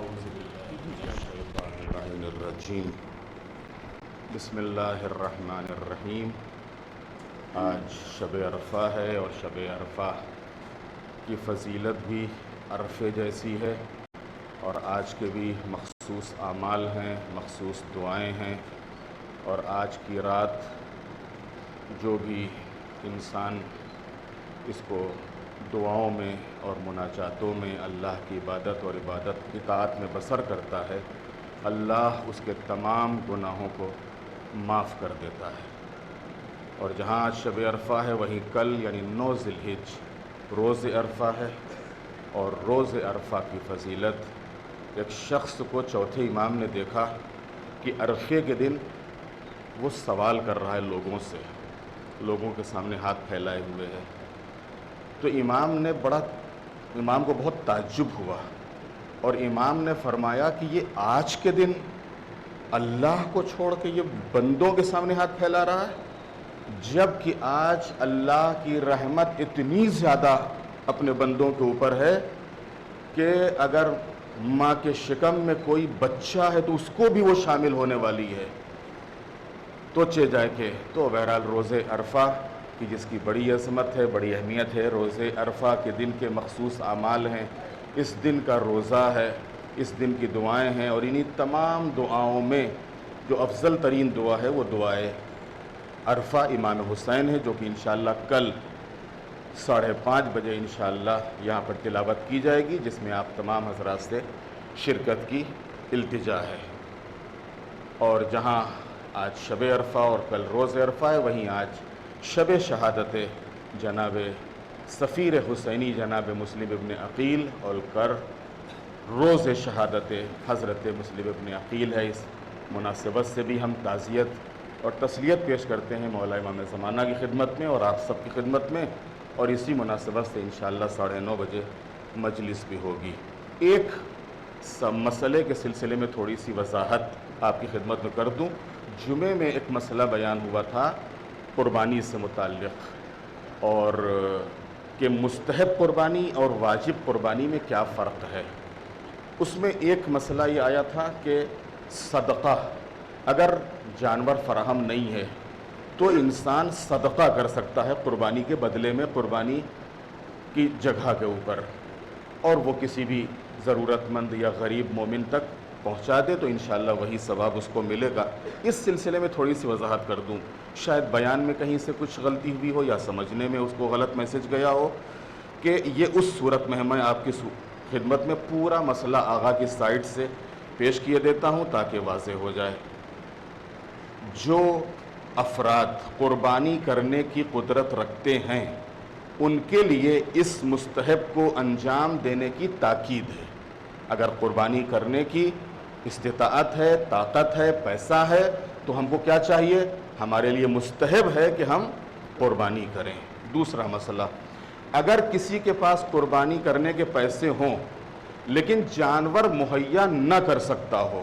اعوذ باللہ من الشیطان اللعین الرجیم بسم اللہ الرحمن الرحیم۔ آج شب عرفہ ہے اور شب عرفہ کی فضیلت بھی عرفے جیسی ہے، اور آج کے بھی مخصوص اعمال ہیں، مخصوص دعائیں ہیں، اور آج کی رات جو بھی انسان اس کو دعاؤں میں اور مناجاتوں میں اللہ کی عبادت اور اطاعت میں بسر کرتا ہے، اللہ اس کے تمام گناہوں کو معاف کر دیتا ہے۔ اور جہاں آج شب عرفہ ہے وہیں کل یعنی 9 ذی الحجہ روز عرفہ ہے، اور روز عرفہ کی فضیلت ایک شخص کو چوتھے امام نے دیکھا کہ عرفے کے دن وہ سوال کر رہا ہے لوگوں کے سامنے ہاتھ پھیلائے ہوئے ہے، تو امام کو بہت تعجب ہوا، اور امام نے فرمایا کہ یہ آج کے دن اللہ کو چھوڑ کے یہ بندوں کے سامنے ہاتھ پھیلا رہا ہے، جب کہ آج اللہ کی رحمت اتنی زیادہ اپنے بندوں کے اوپر ہے کہ اگر ماں کے شکم میں کوئی بچہ ہے تو اس کو بھی وہ شامل ہونے والی ہے۔ تو جائے کہ تو بہرحال روز عرفہ کی جس کی بڑی عظمت ہے، بڑی اہمیت ہے، روز عرفہ کے دن کے مخصوص اعمال ہیں، اس دن کا روزہ ہے، اس دن کی دعائیں ہیں، اور انہی تمام دعاؤں میں جو افضل ترین دعا ہے وہ دعائے عرفہ امام حسین ہے، جو کہ انشاءاللہ کل 5:30 بجے انشاءاللہ یہاں پر تلاوت کی جائے گی، جس میں آپ تمام حضرات سے شرکت کی التجا ہے۔ اور جہاں آج شب عرفہ اور کل روز عرفہ ہے، وہیں آج شب شہادت جناب سفیر حسینی جناب مسلم ابن عقیل، اور کر روز شہادت حضرت مسلم ابن عقیل ہے۔ اس مناسبت سے بھی ہم تعزیت اور تسلیت پیش کرتے ہیں مولا امام زمانہ کی خدمت میں اور آپ سب کی خدمت میں، اور اسی مناسبت سے انشاءاللہ 9:30 بجے مجلس بھی ہوگی۔ ایک مسئلے کے سلسلے میں تھوڑی سی وضاحت آپ کی خدمت میں کر دوں۔ جمعے میں ایک مسئلہ بیان ہوا تھا قربانی سے متعلق، اور کہ مستحب قربانی اور واجب قربانی میں کیا فرق ہے۔ اس میں ایک مسئلہ یہ آیا تھا کہ صدقہ اگر جانور فراہم نہیں ہے تو انسان صدقہ کر سکتا ہے قربانی کے بدلے میں، قربانی کی جگہ کے اوپر، اور وہ کسی بھی ضرورت مند یا غریب مومن تک پہنچا دے تو انشاءاللہ وہی ثواب اس کو ملے گا۔ اس سلسلے میں تھوڑی سی وضاحت کر دوں، شاید بیان میں کہیں سے کچھ غلطی ہوئی ہو یا سمجھنے میں اس کو غلط میسج گیا ہو، کہ یہ اس صورت میں میں آپ کی خدمت میں پورا مسئلہ آغا کی سائٹ سے پیش کیے دیتا ہوں تاکہ واضح ہو جائے۔ جو افراد قربانی کرنے کی قدرت رکھتے ہیں ان کے لیے اس مستحب کو انجام دینے کی تاکید ہے۔ اگر قربانی کرنے کی استطاعت ہے، طاقت ہے، پیسہ ہے، تو ہم کو کیا چاہیے؟ ہمارے لیے مستحب ہے کہ ہم قربانی کریں۔ دوسرا مسئلہ، اگر کسی کے پاس قربانی کرنے کے پیسے ہوں لیکن جانور مہیا نہ کر سکتا ہو،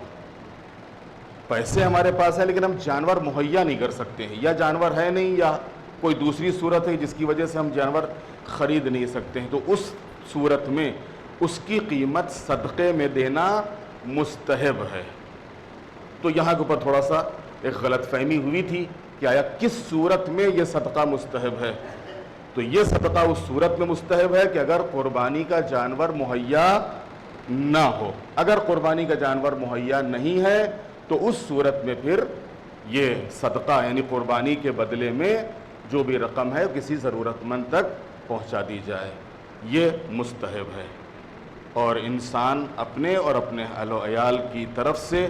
پیسے ہمارے پاس ہیں لیکن ہم جانور مہیا نہیں کر سکتے ہیں، یا جانور ہے نہیں یا کوئی دوسری صورت ہے جس کی وجہ سے ہم جانور خرید نہیں سکتے ہیں، تو اس صورت میں اس کی قیمت صدقے میں دینا مستحب ہے۔ تو یہاں کے اوپر تھوڑا سا ایک غلط فہمی ہوئی تھی کہ آیا کس صورت میں یہ صدقہ مستحب ہے؟ تو یہ صدقہ اس صورت میں مستحب ہے کہ اگر قربانی کا جانور مہیا نہ ہو۔ اگر قربانی کا جانور مہیا نہیں ہے تو اس صورت میں پھر یہ صدقہ یعنی قربانی کے بدلے میں جو بھی رقم ہے کسی ضرورت مند تک پہنچا دی جائے، یہ مستحب ہے۔ اور انسان اپنے اور اپنے اہل و عیال کی طرف سے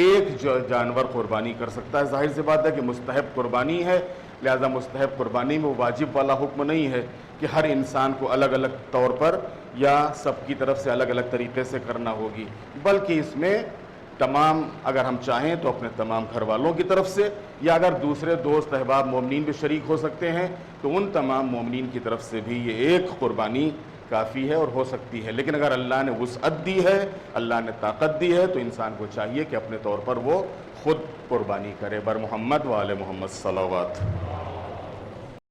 ایک جانور قربانی کر سکتا ہے۔ ظاہر سی بات ہے کہ مستحب قربانی ہے، لہذا مستحب قربانی میں واجب والا حکم نہیں ہے کہ ہر انسان کو الگ الگ طور پر یا سب کی طرف سے الگ الگ طریقے سے کرنا ہوگی، بلکہ اس میں تمام اگر ہم چاہیں تو اپنے تمام گھر والوں کی طرف سے، یا اگر دوسرے دوست احباب مومنین بھی شریک ہو سکتے ہیں تو ان تمام مومنین کی طرف سے بھی یہ ایک قربانی کافی ہے اور ہو سکتی ہے۔ لیکن اگر اللہ نے وسعت دی ہے، اللہ نے طاقت دی ہے، تو انسان کو چاہیے کہ اپنے طور پر وہ خود قربانی کرے۔ بر محمد و آل محمد صلوات۔